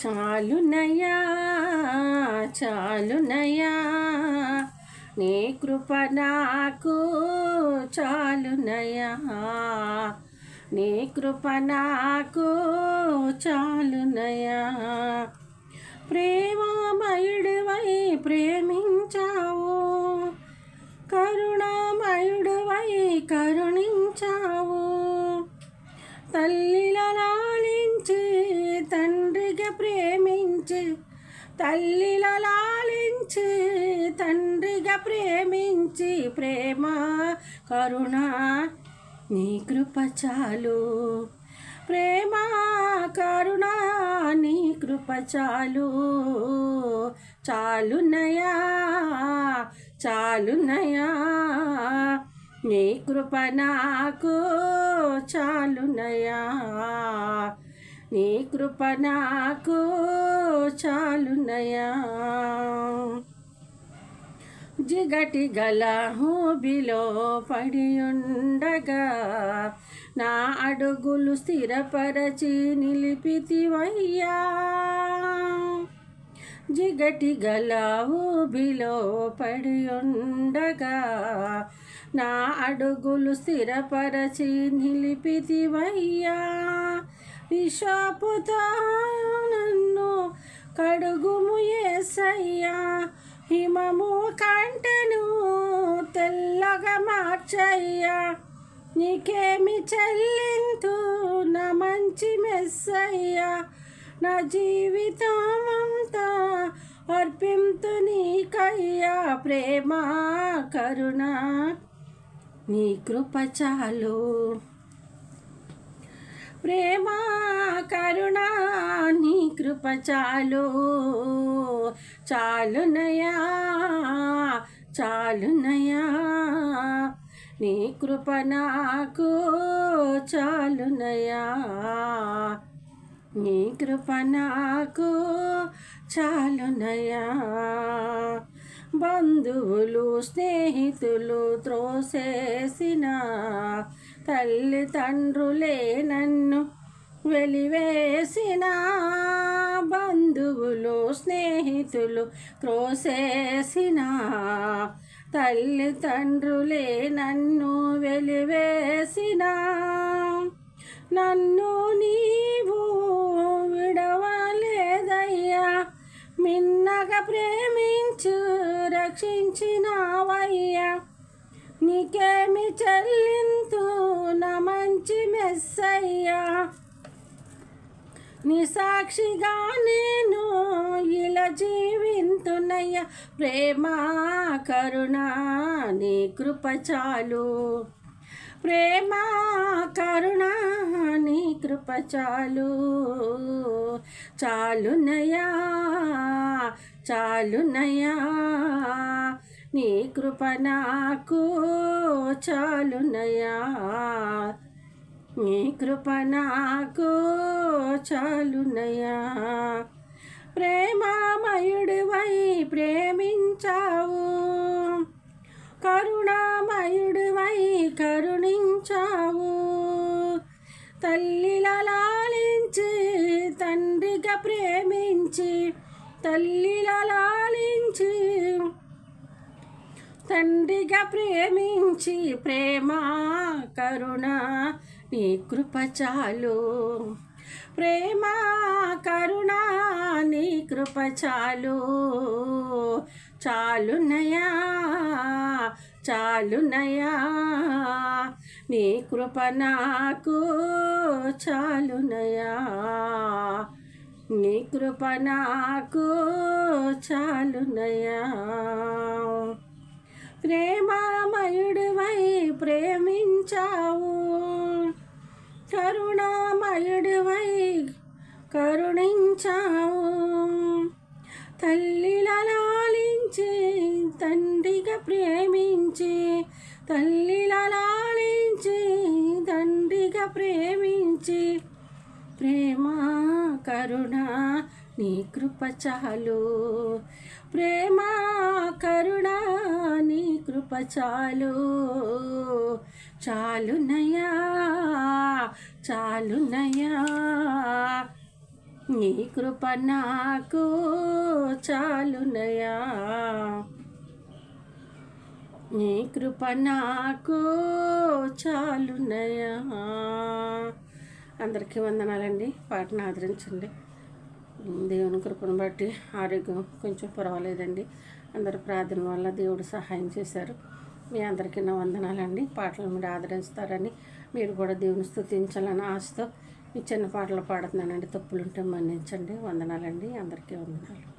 చాలునయా చాలునయా నీ కృప నాకు చాలునయా నీ కృప నాకు చాలునయా ప్రేమమయుడివై ప్రేమించావు కరుణామయుడివై కరుణించావు తల్లిలా లాలించి తండ్రిగా ప్రేమించి తల్లిలా లాలించి తండ్రిగా ప్రేమించి ప్రేమ కరుణ నీ కృప చాలు ప్రేమ కరుణ నీ కృప చాలు చాలునయా చాలునయా నీ కృప నాకు చాలునయా నీ కృప నాకు చాలునయా జిగటి గల హూబిలో పడి ఉండగా నా అడుగులు స్థిరపరచి నిలిపితివయ్యా జిగటి గల ఊబిలో పడి ఉండగా నా అడుగులు స్థిరపరచి నిలిపితివయ్యా విషపుతో నన్ను కడుగుము యేసయ్యా హిమము కంటను తెల్లగా మార్చయ్యా నీకేమి చెల్లింతు నా మంచి మెస్సయ్యా నా జీవితమంతా అర్పింతు నీకయ్యా ప్రేమ కరుణ నీ కృప చాలు ప్రేమ కరుణ నీ కృప చాలు చాలునయా చాలునయా నీ కృప నాకు చాలునయా నీ కృప నాకు చాలునయా బంధువులు స్నేహితులు త్రోసేసిన తల్లిదండ్రులే నన్ను వెలివేసిన బంధువులు స్నేహితులు త్రోసేసిన తల్లిదండ్రులే నన్ను వెలివేసిన నన్ను నీవు విడవలేదయ్యా మిన్నగా ప్రేమించు రక్షించినావయ్యా నీకేమి చెల్లింతు నా మంచి మెస్సయ్యా నీ సాక్షిగా నేను ఇలా జీవింతునయ్యా ప్రేమ కరుణ నీ కృప చాలు ప్రేమ కరుణ నీ కృప చాలు చాలునయా చాలునయా నీ కృప నాకు చాలునయా నీ కృప నాకు చాలునయా ప్రేమమయుడివై ప్రేమించావు కరుణామయుడివై కరుణించావు తల్లిలా లాలించి తండ్రిగా ప్రేమించి తల్లిలా లాలించి తండ్రిగా ప్రేమించి ప్రేమ కరుణ నీ కృప చాలు ప్రేమ కరుణ నీ కృప చాలు చాలునయా చాలునయా నీ కృప నాకు చాలునయా నీ కృప నాకు చాలునయా ప్రేమమయుడివై ప్రేమించావు కరుణామయుడివై కరుణించావు తల్లిలా లాలించి తండ్రిగా ప్రేమించి తల్లిలా లాలించి తండ్రిగా ప్రేమించి ప్రేమ కరుణ నీ కృప చాలు ప్రేమ కరుణ నీ కృప చాలు చాలునయా చాలునయా నీ కృప నాకు చాలునయా, నీ కృప నాకు చాలునయా. అందరికీ వందనాలండి. పాటను ఆదరించండి. దేవుని కృపను బట్టి ఆరోగ్యం కొంచెం పర్వాలేదండి. అందరు ప్రార్థన వల్ల దేవుడు సహాయం చేశారు. మీ అందరికీ నా వందనాలండి. పాటలు మీరు ఆదరిస్తారని, మీరు కూడా దేవుని స్తుతించాలని ఆశతో ఈ చిన్న పాటలు పాడుతున్నానండి. తప్పులుంటే మన్నించండి. వందనాలండి. అందరికీ వందనాలు.